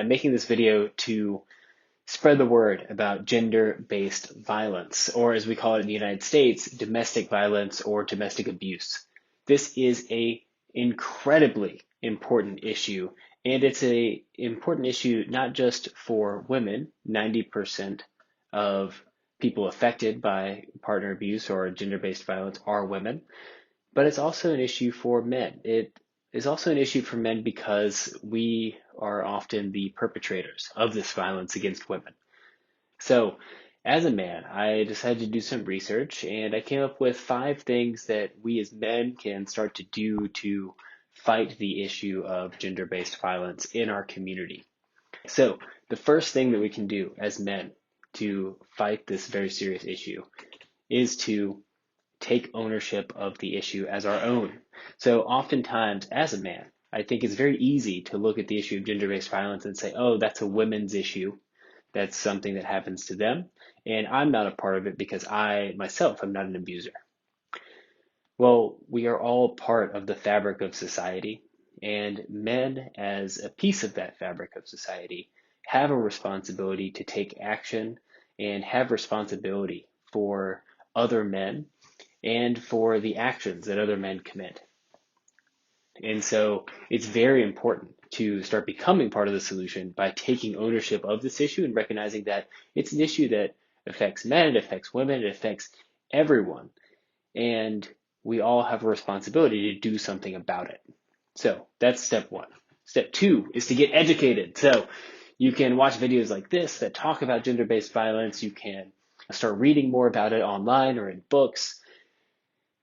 I'm making this video to spread the word about gender-based violence, or as we call it in the United States, domestic violence or domestic abuse. This is a incredibly important issue, and it's a important issue not just for women. 90% of people affected by partner abuse or gender-based violence are women, but it's also an issue for men. It is also an issue for men because we are often the perpetrators of this violence against women. So, as a man, I decided to do some research and I came up with 5 things that we as men can start to do to fight the issue of gender-based violence in our community. So, the first thing that we can do as men to fight this very serious issue is to take ownership of the issue as our own. So oftentimes, as a man, I think it's very easy to look at the issue of gender-based violence and say, oh, that's a women's issue. That's something that happens to them. And I'm not a part of it because I myself am not an abuser. Well, we are all part of the fabric of society, and men, as a piece of that fabric of society, have a responsibility to take action and have responsibility for other men and for the actions that other men commit. And so it's very important to start becoming part of the solution by taking ownership of this issue and recognizing that it's an issue that affects men, it affects women, it affects everyone. And we all have a responsibility to do something about it. So that's step 1. Step 2 is to get educated. So you can watch videos like this that talk about gender-based violence. You can start reading more about it online or in books.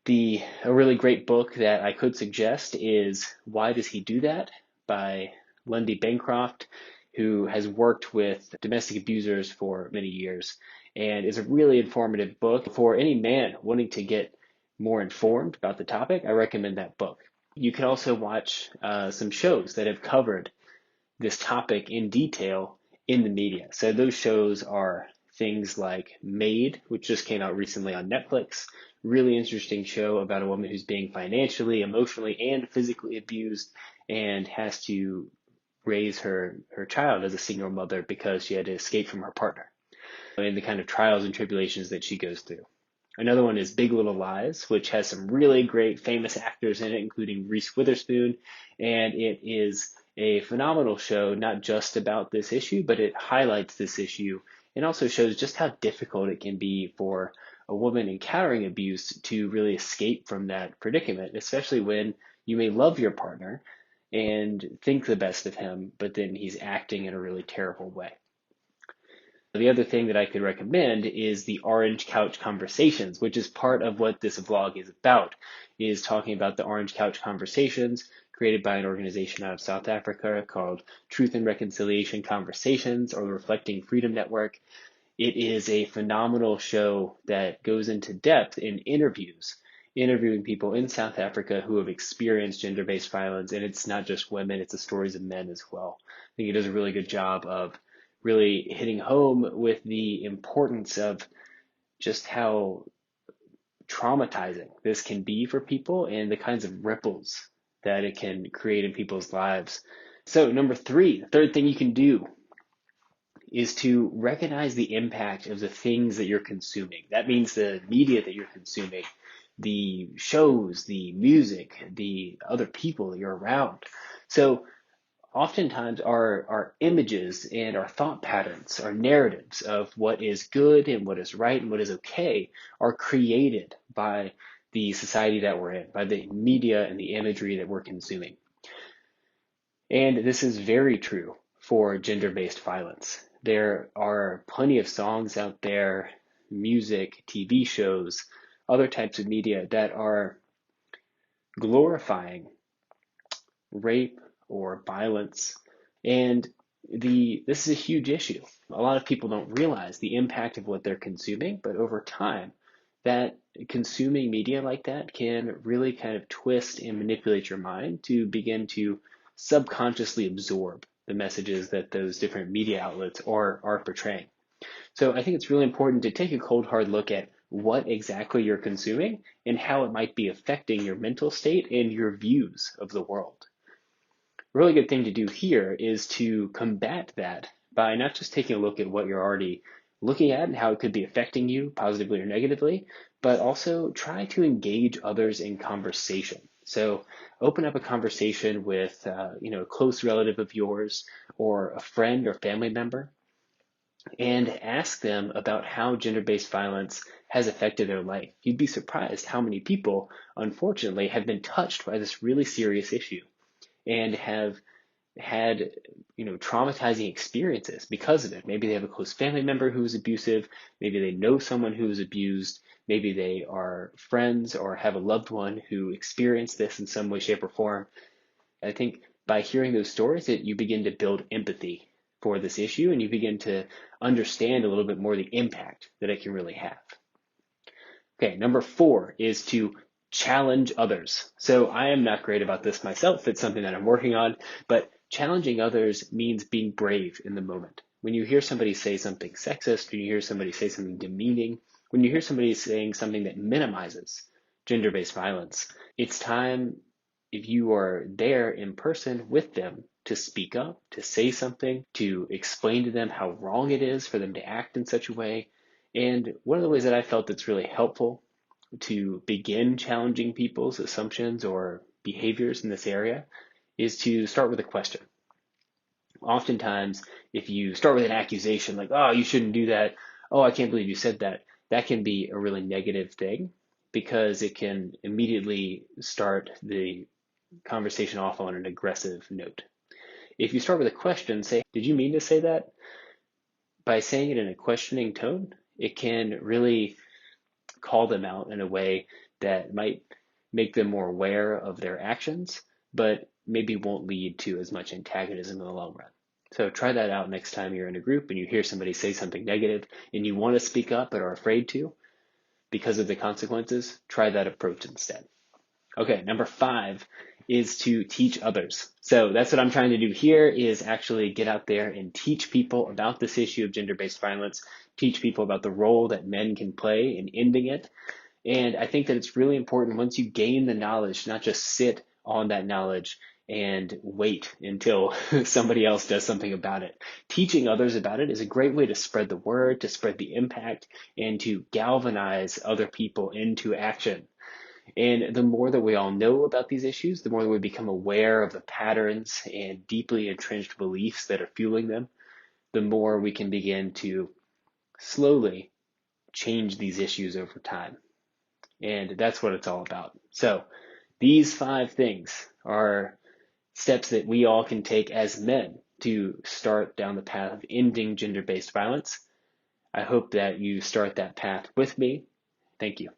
A really great book that I could suggest is Why Does He Do That? By Lundy Bancroft, who has worked with domestic abusers for many years and is a really informative book. For any man wanting to get more informed about the topic, I recommend that book. You can also watch some shows that have covered this topic in detail in the media. So those shows are things like MAID, which just came out recently on Netflix. Really interesting show about a woman who's being financially, emotionally, and physically abused and has to raise her child as a single mother because she had to escape from her partner and the kind of trials and tribulations that she goes through. Another one is Big Little Lies, which has some really great famous actors in it, including Reese Witherspoon, and it is a phenomenal show, not just about this issue, but it highlights this issue and also shows just how difficult it can be for a woman encountering abuse to really escape from that predicament, especially when you may love your partner and think the best of him, but then he's acting in a really terrible way. The other thing that I could recommend is the Orange Couch Conversations, which is part of what this vlog is about, is talking about the Orange Couch Conversations created by an organization out of South Africa called Truth and Reconciliation Conversations, or the Reflecting Freedom Network. It is a phenomenal show that goes into depth in interviewing people in South Africa who have experienced gender-based violence, and it's not just women, it's the stories of men as well. I think it does a really good job of really hitting home with the importance of just how traumatizing this can be for people and the kinds of ripples that it can create in people's lives. So number 3, the third thing you can do is to recognize the impact of the things that you're consuming. That means the media that you're consuming, the shows, the music, the other people that you're around. So oftentimes our images and our thought patterns, our narratives of what is good and what is right and what is okay are created by the society that we're in, by the media and the imagery that we're consuming. And this is very true for gender-based violence. There are plenty of songs out there, music, TV shows, other types of media that are glorifying rape or violence. And this is a huge issue. A lot of people don't realize the impact of what they're consuming, but over time, that consuming media like that can really kind of twist and manipulate your mind to begin to subconsciously absorb the messages that those different media outlets are portraying. So I think it's really important to take a cold, hard look at what exactly you're consuming and how it might be affecting your mental state and your views of the world. A really good thing to do here is to combat that by not just taking a look at what you're already looking at and how it could be affecting you positively or negatively, but also try to engage others in conversation. So open up a conversation with a close relative of yours or a friend or family member and ask them about how gender-based violence has affected their life. You'd be surprised how many people, unfortunately, have been touched by this really serious issue and have had traumatizing experiences because of it. Maybe they have a close family member who is abusive, maybe they know someone who is abused, maybe they are friends or have a loved one who experienced this in some way, shape, or form. I think by hearing those stories that you begin to build empathy for this issue and you begin to understand a little bit more the impact that it can really have. Okay, number 4 is to challenge others. So I am not great about this myself. It's something that I'm working on, but challenging others means being brave in the moment. When you hear somebody say something sexist, when you hear somebody say something demeaning, when you hear somebody saying something that minimizes gender-based violence, it's time, if you are there in person with them, to speak up, to say something, to explain to them how wrong it is for them to act in such a way. And one of the ways that I felt that's really helpful to begin challenging people's assumptions or behaviors in this area is to start with a question. Oftentimes, if you start with an accusation like, oh, you shouldn't do that, oh, I can't believe you said that, that can be a really negative thing because it can immediately start the conversation off on an aggressive note. If you start with a question, say, did you mean to say that? By saying it in a questioning tone, it can really call them out in a way that might make them more aware of their actions, but maybe won't lead to as much antagonism in the long run. So try that out next time you're in a group and you hear somebody say something negative and you want to speak up but are afraid to because of the consequences. Try that approach instead. Okay, number 5 is to teach others. So that's what I'm trying to do here is actually get out there and teach people about this issue of gender-based violence, teach people about the role that men can play in ending it. And I think that it's really important once you gain the knowledge, not just sit on that knowledge and wait until somebody else does something about it. Teaching others about it is a great way to spread the word, to spread the impact, and to galvanize other people into action. And the more that we all know about these issues, the more that we become aware of the patterns and deeply entrenched beliefs that are fueling them, the more we can begin to slowly change these issues over time. And that's what it's all about. So these 5 things are steps that we all can take as men to start down the path of ending gender-based violence. I hope that you start that path with me. Thank you.